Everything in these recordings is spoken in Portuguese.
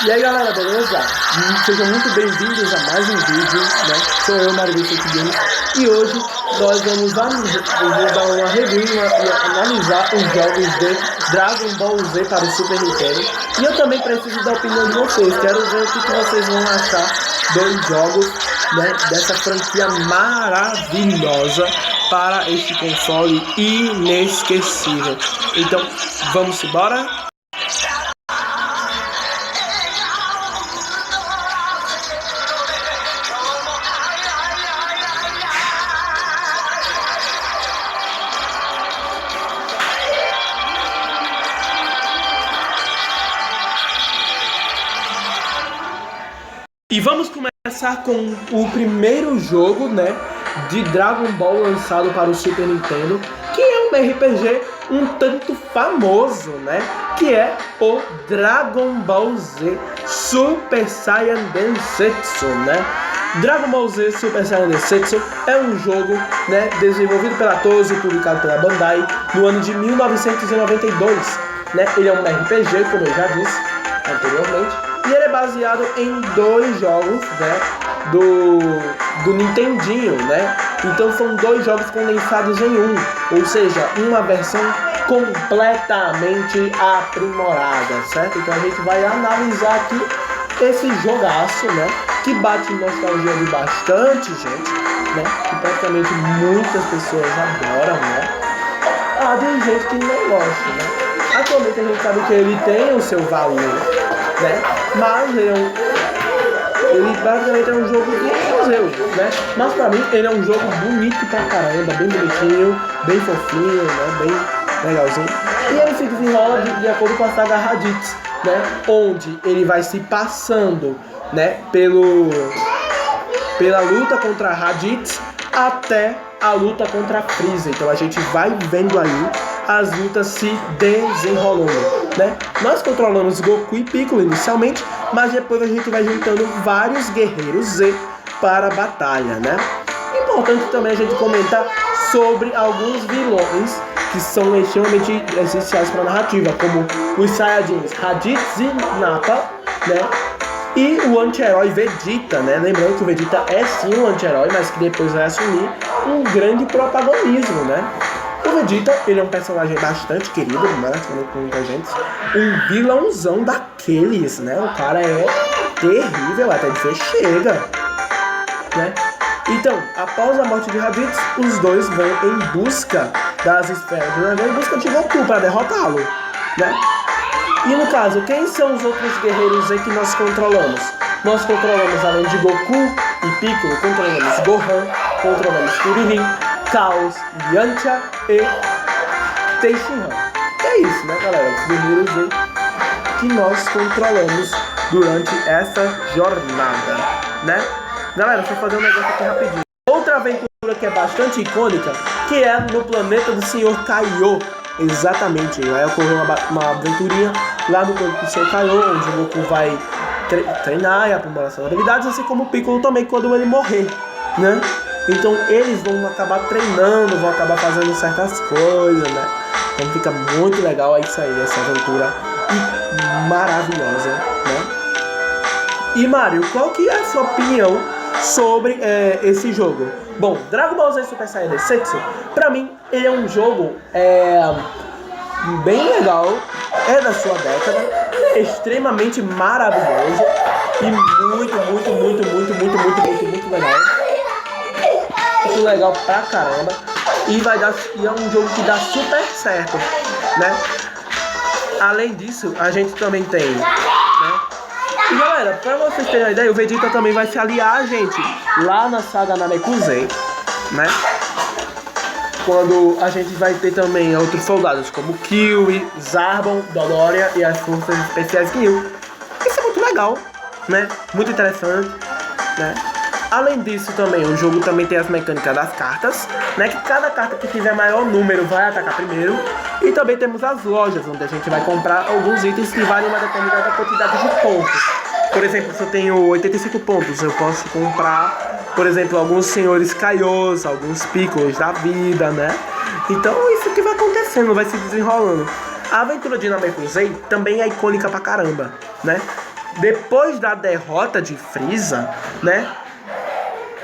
E aí galera, beleza? Sejam muito bem-vindos a mais um vídeo, né? Sou eu, Mario Games, e hoje nós vamos dar uma review e analisar os jogos de Dragon Ball Z para o Super Nintendo. E eu também preciso da opinião de vocês, quero ver o que vocês vão achar dos jogos, né, dessa franquia maravilhosa para este console inesquecível. Então, vamos embora? E vamos começar com o primeiro jogo, né, de Dragon Ball lançado para o Super Nintendo, que é um RPG um tanto famoso, né, que é o Dragon Ball Z Super Saiyan Densetsu, né. Dragon Ball Z Super Saiyan Densetsu é um jogo, né, desenvolvido pela Toei e publicado pela Bandai no ano de 1992, né. Ele é um RPG, como eu já disse anteriormente. E ele é baseado em dois jogos, né, do Nintendinho, né? Então são dois jogos condensados em um, ou seja, uma versão completamente aprimorada, certo? Então a gente vai analisar aqui esse jogaço, né, que bate em nostalgia de bastante gente, né, que praticamente muitas pessoas adoram, né? Ah, tem gente que não gosta, né? Atualmente a gente sabe que ele tem o seu valor, né? Mas ele basicamente é um jogo de museu, né? Mas pra mim ele é um jogo bonito pra caramba, bem bonitinho, bem fofinho, né? Bem legalzinho. E ele se desenrola de acordo com a saga Raditz, né? Onde ele vai se passando, né, pela luta contra Raditz até a luta contra Freeza. Então a gente vai vendo aí as lutas se desenrolando, né? Nós controlamos Goku e Piccolo inicialmente, mas depois a gente vai juntando vários guerreiros Z para a batalha, né? Importante também a gente comentar sobre alguns vilões que são extremamente essenciais para a narrativa, como os Saiyajins Raditz e Nappa, né? E o anti-herói Vegeta, né? Lembrando que o Vegeta é sim um anti-herói, mas que depois vai assumir um grande protagonismo, né? O Vegeta, ele é um personagem bastante querido, né, com muita gente, um vilãozão daqueles, né, o cara é terrível, até dizer chega, né. Então, após a morte de Raditz, os dois vão em busca das esferas do dragão, em busca de Goku para derrotá-lo, né. E no caso, quem são os outros guerreiros aí que nós controlamos? Nós controlamos, além de Goku e Piccolo, controlamos Gohan, controlamos Kuririn, Chaos, Yamcha e Tenshinhan. É isso, né, galera? Os guerreiros aí que nós controlamos durante essa jornada, né? Galera, deixa eu fazer um negócio aqui rapidinho. Outra aventura que é bastante icônica, que é no planeta do Senhor Kaiô. Exatamente, vai ocorrer uma aventurinha lá no planeta do Senhor Kaiô, onde o Goku vai treinar e aprimorar suas habilidades, assim como o Piccolo também quando ele morrer, né? Então eles vão acabar treinando, vão acabar fazendo certas coisas, né? Então fica muito legal isso aí, essa aventura maravilhosa, né? E Mario, qual que é a sua opinião sobre esse jogo? Bom, Dragon Ball Z Super Saiyan Densetsu, pra mim, ele é um jogo bem legal, é da sua década, extremamente maravilhoso e muito legal. Muito legal pra caramba. E é um jogo que dá super certo, né? Além disso, a gente também tem, né? E galera, pra vocês terem uma ideia, o Vegeta também vai se aliar a gente lá na saga Namekusei, né? Quando a gente vai ter também outros soldados como Kyuubi, Zarbon, Dodoria e as forças especiais Ginyu. Isso é muito legal, né? Muito interessante, né? Além disso também, o jogo também tem as mecânicas das cartas, né? Que cada carta que tiver maior número vai atacar primeiro. E também temos as lojas, onde a gente vai comprar alguns itens que valem uma determinada quantidade de pontos. Por exemplo, se eu tenho 85 pontos, eu posso comprar, por exemplo, alguns senhores Kaiôs, alguns Piccolos da vida, né? Então isso que vai acontecendo, vai se desenrolando. A aventura de Namekusei também é icônica pra caramba, né? depois da derrota de Frieza, né?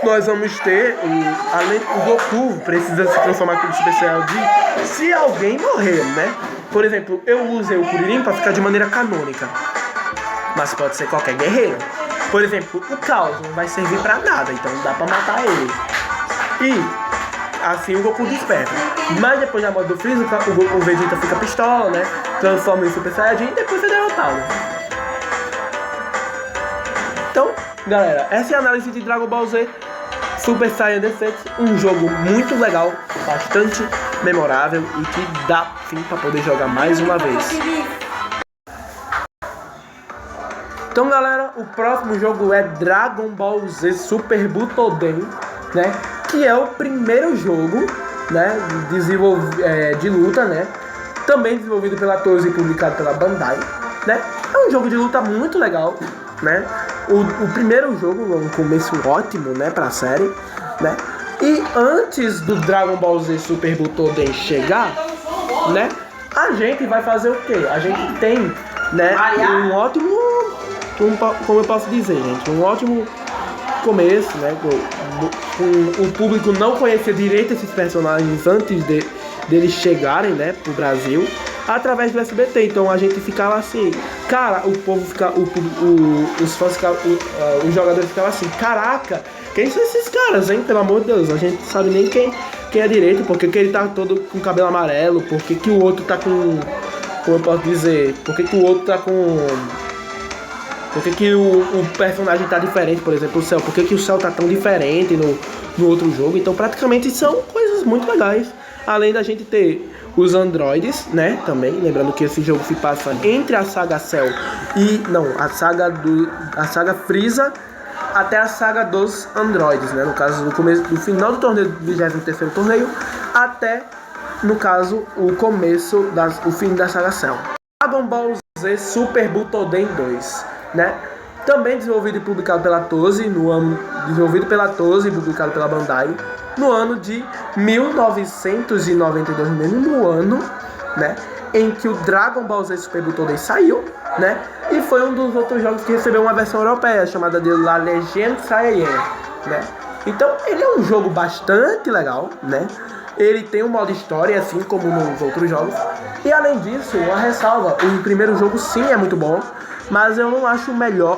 Nós vamos ter o Goku precisa se transformar como Super Saiyajin se alguém morrer, né? Por exemplo, eu usei o Kuririn para ficar de maneira canônica, mas pode ser qualquer guerreiro. Por exemplo, o Caos não vai servir pra nada, então dá pra matar ele. E assim o Goku desperta. Mas depois da morte do Freeza, o Vegeta fica pistola, né? Transforma em Super Saiyajin e depois é derrotado. Então, galera, essa é a análise de Dragon Ball Z Super Saiyan DX, um jogo muito legal, bastante memorável e que dá sim pra poder jogar mais uma vez. Então, galera, o próximo jogo é Dragon Ball Z Super Butoden, né? Que é o primeiro jogo, né, de luta, né? Também desenvolvido pela Toei e publicado pela Bandai, né? É um jogo de luta muito legal, né? O primeiro jogo, um começo ótimo, né, pra série, né? E antes do Dragon Ball Z Super Butoden chegar, né? A gente vai fazer o quê? A gente tem, né, um ótimo... Como eu posso dizer, gente, um ótimo começo, né? O público não conhecia direito esses personagens antes deles chegarem, né, pro Brasil, através do SBT. Então a gente ficava assim, cara, o povo ficava, os fãs ficavam, os jogadores ficavam assim, caraca, quem são esses caras, hein? Pelo amor de Deus, a gente não sabe nem quem é direito, porque que ele tá todo com cabelo amarelo, porque que o outro tá com, como eu posso dizer, porque que o outro tá com... Por que o personagem tá diferente, por exemplo, o Cell? Por que o Cell tá tão diferente no outro jogo? Então, praticamente, são coisas muito legais. Além da gente ter os androides, né? Também, lembrando que esse jogo se passa entre a saga Cell e... Não, a saga Frieza até a saga dos androides, né? No caso, do final do torneio, do 23º torneio, até, no caso, o fim da saga Cell. Dragon Ball Z Super Butoden 2. Né? Também desenvolvido e publicado pela Toei, e publicado pela Bandai no ano de 1992, no ano, né, em que o Dragon Ball Z Super Butoden saiu, né, e foi um dos outros jogos que recebeu uma versão europeia chamada de La Legende Saiyan, né? Então ele é um jogo bastante legal, né? Ele tem um modo história, assim como nos outros jogos. E além disso, uma ressalva, o primeiro jogo sim é muito bom, mas eu não acho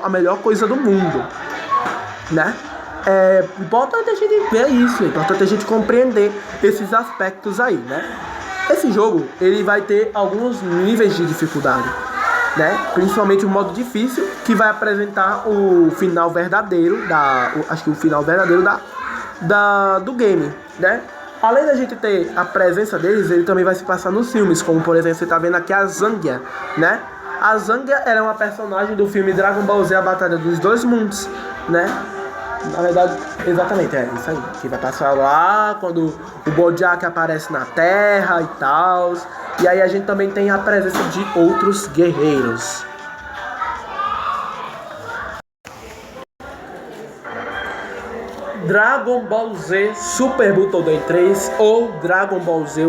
a melhor coisa do mundo, né? É importante a gente ver isso, é importante a gente compreender esses aspectos aí, né? Esse jogo, ele vai ter alguns níveis de dificuldade, né? Principalmente o modo difícil, que vai apresentar o final verdadeiro do game, né? Além da gente ter a presença deles, ele também vai se passar nos filmes, como por exemplo, você tá vendo aqui a Zangia, né? A Zangia era uma personagem do filme Dragon Ball Z, a Batalha dos Dois Mundos, né? Na verdade, exatamente, é isso aí. Que vai passar lá quando o Bojack aparece na Terra e tal. E aí a gente também tem a presença de outros guerreiros. Dragon Ball Z Super Butoden 3 ou Dragon Ball Z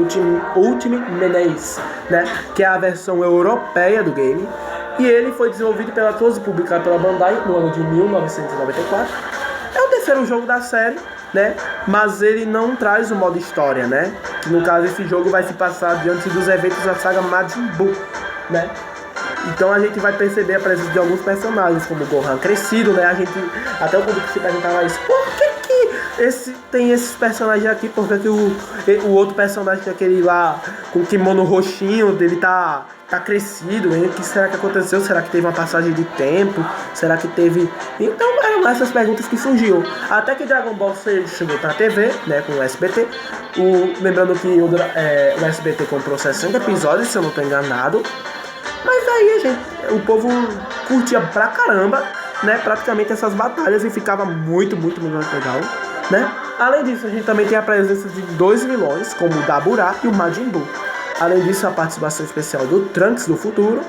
Ultimate Menace, né? Que é a versão europeia do game. E ele foi desenvolvido pela Toei e publicado pela Bandai no ano de 1994. É o terceiro jogo da série, né? Mas ele não traz o modo história, né? Que no caso esse jogo vai se passar diante dos eventos da saga Majin Buu, né? Então a gente vai perceber a presença de alguns personagens, como o Gohan crescido, né? A gente, até o público se perguntava isso, por que tem esses personagens aqui? Por que o outro personagem, que é aquele lá com o kimono roxinho, dele tá crescido, hein? O que será que aconteceu? Será que teve uma passagem de tempo? Será que teve... Então eram essas perguntas que surgiam. Até que Dragon Ball chegou pra TV, né, com o SBT. Lembrando que o SBT comprou 60 episódios, se eu não tô enganado. Mas aí o povo curtia pra caramba, né, praticamente essas batalhas e ficava muito, muito, muito legal, né? Além disso, a gente também tem a presença de dois vilões, como o Dabura e o Majin Buu. Além disso, a participação especial do Trunks do futuro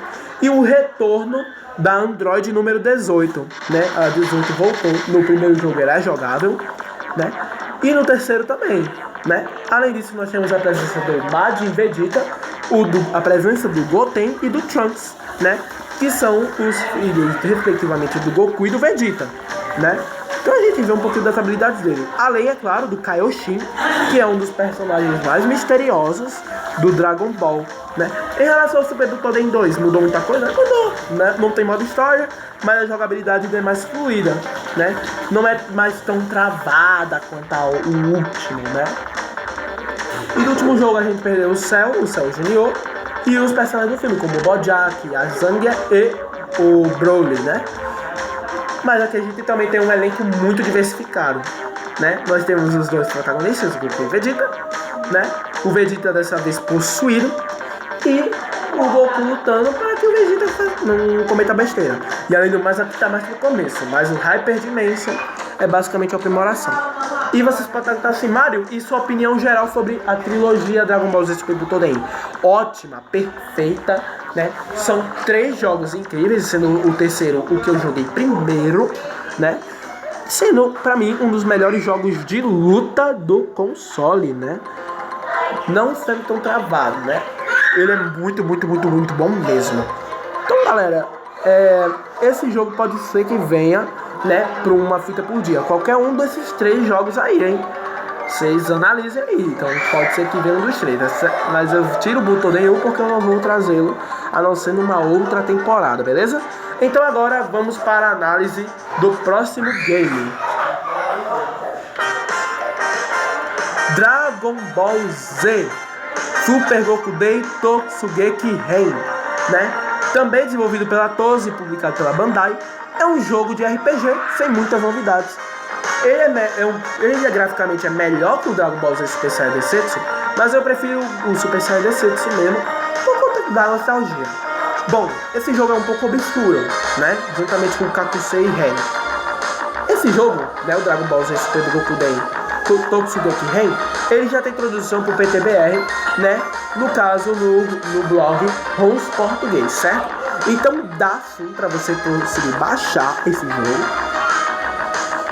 e o retorno da Android número 18, né? A 18 voltou, no primeiro jogo era jogável, né? E no terceiro também, né? Além disso, nós temos a presença do Majin Vegeta, a presença do Goten e do Trunks, né? que são os filhos, respectivamente, do Goku e do Vegeta, né? Então a gente vê um pouquinho das habilidades dele. Além, é claro, do Kaioshin, que é um dos personagens mais misteriosos do Dragon Ball, né? Em relação ao Super Butoden 2, mudou muita coisa? Mudou, né? Não tem modo história, mas a jogabilidade é mais fluida, né? Não é mais tão travada quanto o último, né? E no último jogo a gente perdeu o Cell Junior, e os personagens do filme, como o Bojack, a Zangia e o Broly, né? Mas aqui a gente também tem um elenco muito diversificado, né? Nós temos os dois protagonistas, o Goku e o Vegeta, né? O Vegeta dessa vez possuído e o Goku lutando para que o Vegeta não cometa besteira. E além do mais, aqui tá mais no começo, mas o Hyper Dimension é basicamente a aprimoração. E vocês podem perguntar assim, Mário, e sua opinião geral sobre a trilogia Dragon Ball Z Super Butoden? Ótima, perfeita, né? São 3 jogos incríveis, sendo o terceiro o que eu joguei primeiro, né? Sendo, pra mim, um dos melhores jogos de luta do console, né? Não sendo tão travado, né? Ele é muito bom mesmo. Então, galera, esse jogo pode ser que venha, né, para uma fita por dia. Qualquer um desses 3 jogos aí, hein? Vocês analisem aí. Então pode ser que venha um dos 3. Mas eu tiro o Butoden porque eu não vou trazê-lo, a não ser numa outra temporada, beleza? Então agora vamos para a análise do próximo game. Dragon Ball Z Super Gokuden Totsugeki Ren, né? Também desenvolvido pela TOSE e publicado pela Bandai. É um jogo de RPG sem muitas novidades. Ele graficamente melhor que o Dragon Ball Z Super Saiyan Densetsu, mas eu prefiro o Super Saiyan Densetsu mesmo por conta da nostalgia. Bom, esse jogo é um pouco obscuro, né? Juntamente com o Kakusei e Ren. Esse jogo, né, o Dragon Ball Z Super Gokuden Totsugeki Ren, ele já tem introdução pro PTBR, né? No caso, no blog ROMs Português, certo? Então dá sim pra você conseguir baixar esse jogo.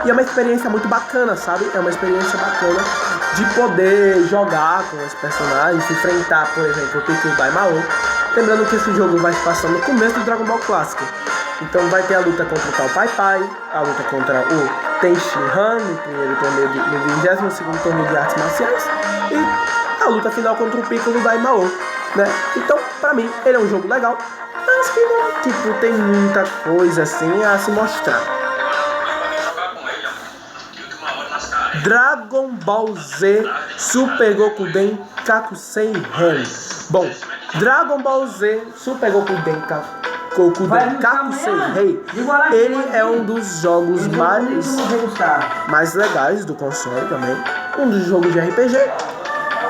E é uma experiência muito bacana, sabe? É uma experiência bacana de poder jogar com os personagens, enfrentar, por exemplo, o Piccolo Daimao. Lembrando que esse jogo vai se passar no começo do Dragon Ball Clássico. Então vai ter a luta contra o Tal Pai Pai, a luta contra o Ten Shin Han no primeiro torneio, no 22º torneio de artes marciais, e a luta final contra o Piccolo Daimao, né? Então, pra mim, ele é um jogo legal, mas que não, tipo, tem muita coisa assim a se mostrar. Dragon Ball Z Super Gokuden Kakusei Ren. Bom, Dragon Ball Z Super Gokuden Kakusei Ren, ele é um dos jogos mais legais do console também. Um dos jogos de RPG,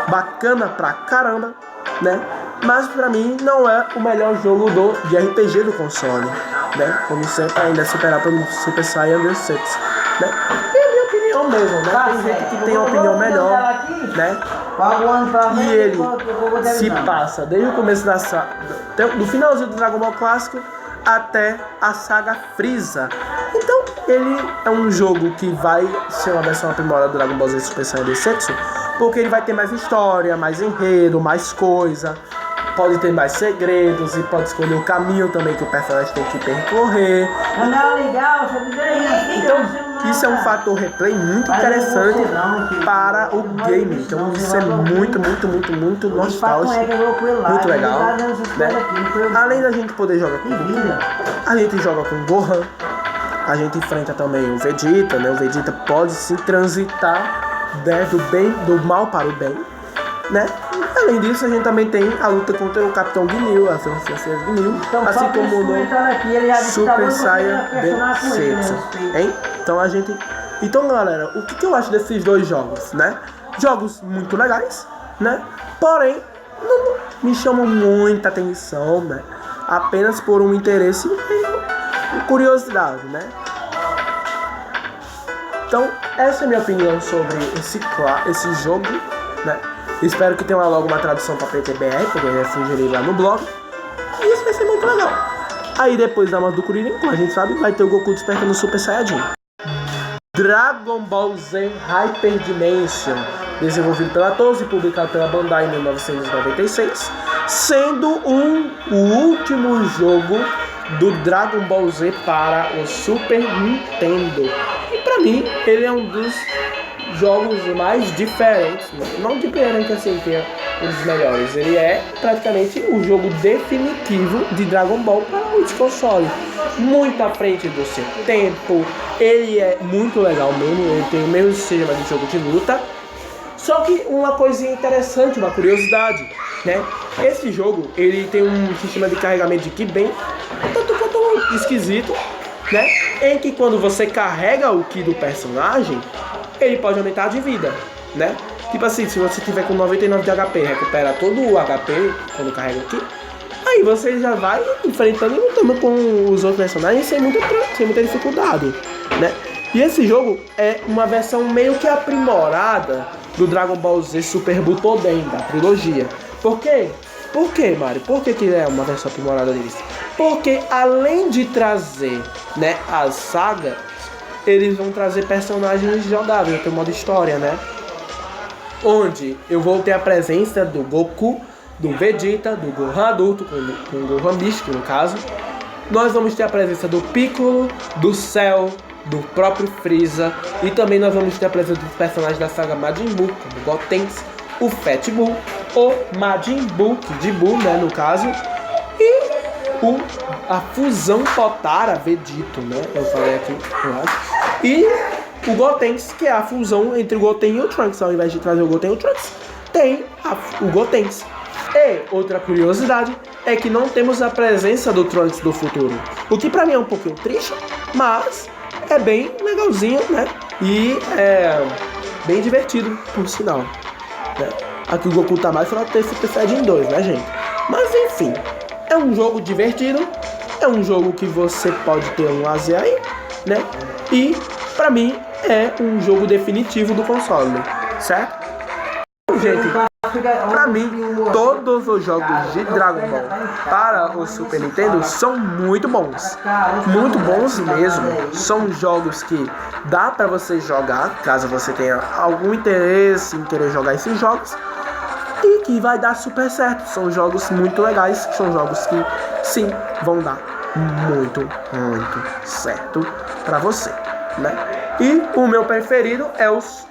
bacana pra caramba, né? Mas pra mim não é o melhor jogo de RPG do console, né? Como sempre, ainda é superado pelo Super Saiyan Densetsu, né? Mesmo, né? Tem gente que tem uma opinião melhor, né? E ele se passa desde o começo do finalzinho do Dragon Ball Clássico até a saga Frieza. Então ele é um jogo que vai ser uma versão aprimorada do Dragon Ball Z Super Saiyan Densetsu, porque ele vai ter mais história, mais enredo, mais coisa, pode ter mais segredos e pode escolher o caminho também que o personagem tem que percorrer. Então isso é um fator replay muito interessante para o game. Então isso é muito nostálgico, muito legal, né? Além da gente poder jogar com Goku, a gente joga com Gohan, a gente enfrenta também o Vegeta, né? O Vegeta pode se transitar, né, do mal para o bem, né? Além disso, a gente também tem a luta contra o Capitão Ginyu, as Princesas Ginyu, assim como no Super Saiyan Densetsu, hein? Então, galera, o que eu acho desses 2 jogos, né? Jogos muito legais, né? Porém, não me chamam muita atenção, né? Apenas por um interesse e curiosidade, né? Então, essa é a minha opinião sobre esse jogo, né? Espero que tenha logo uma tradução para PTBR, porque eu já sugeri lá no blog. E isso vai ser muito legal. Aí depois da morte do Kuririn, como a gente sabe, vai ter o Goku despertando o Super Saiyajin. Dragon Ball Z Hyper Dimension, desenvolvido pela TOSE e publicado pela Bandai em 1996, sendo o último jogo do Dragon Ball Z para o Super Nintendo. E pra mim, ele é um dos jogos mais diferentes, não diferente assim, que é um dos melhores. Ele é praticamente o jogo definitivo de Dragon Ball para os consoles. Muito à frente do seu tempo, ele é muito legal mesmo, ele tem o mesmo sistema de jogo de luta. Só que uma coisinha interessante, uma curiosidade, né? Esse jogo, ele tem um sistema de carregamento de ki bem tanto quanto esquisito, né? Em que quando você carrega o ki do personagem, ele pode aumentar de vida, né? Tipo assim, se você tiver com 99 de HP, recupera todo o HP quando carrega o ki, aí você já vai enfrentando e lutando com os outros personagens sem muita dificuldade, né? E esse jogo é uma versão meio que aprimorada do Dragon Ball Z Super Butoden, da trilogia. Por quê? Por quê, Mario? Por que é uma versão aprimorada deles? Porque além de trazer, né, a saga, eles vão trazer personagens jogáveis, tem um modo história, né? Onde eu vou ter a presença do Goku, do Vegeta, do Gohan adulto, com o Gohan místico no caso. Nós vamos ter a presença do Piccolo, do Cell, do próprio Freeza, e também nós vamos ter a presença dos personagens da saga Majin Buu, como o Gotenks, o Fat Buu, o Majin Buu, de Buu, né, no caso, e a fusão Potara Vegito, né, eu falei aqui, eu acho, e o Gotenks, que é a fusão entre o Goten e o Trunks. Ao invés de trazer o Goten e o Trunks, tem o Gotenks. E outra curiosidade é que não temos a presença do Trunks do futuro, o que pra mim é um pouquinho triste, mas é bem legalzinho, né? E é bem divertido, por sinal, né? Aqui o Goku tá mais pra ter Super Saiyajin 2, né, gente? Mas enfim, é um jogo divertido, é um jogo que você pode ter um lazer aí, né? E pra mim é um jogo definitivo do console, certo? Gente, pra mim, todos os jogos de Dragon Ball para o Super Nintendo são muito bons mesmo. São jogos que dá pra você jogar, caso você tenha algum interesse em querer jogar esses jogos, e que vai dar super certo. São jogos muito legais, são jogos que sim, vão dar muito certo pra você, né? E o meu preferido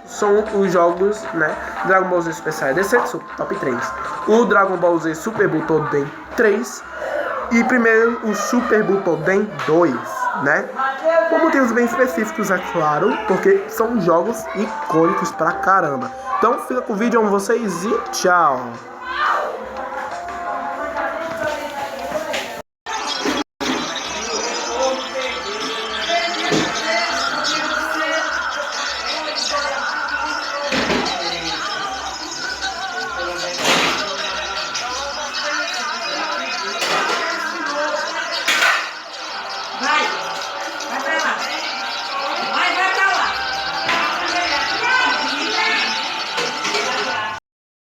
são os jogos, né? Dragon Ball Z Super Saiyan Densetsu, top 3. O Dragon Ball Z Super Butoden 3. E primeiro o Super Butoden 2, né? Por motivos bem específicos, é claro, porque são jogos icônicos pra caramba. Então fica com o vídeo com vocês e tchau!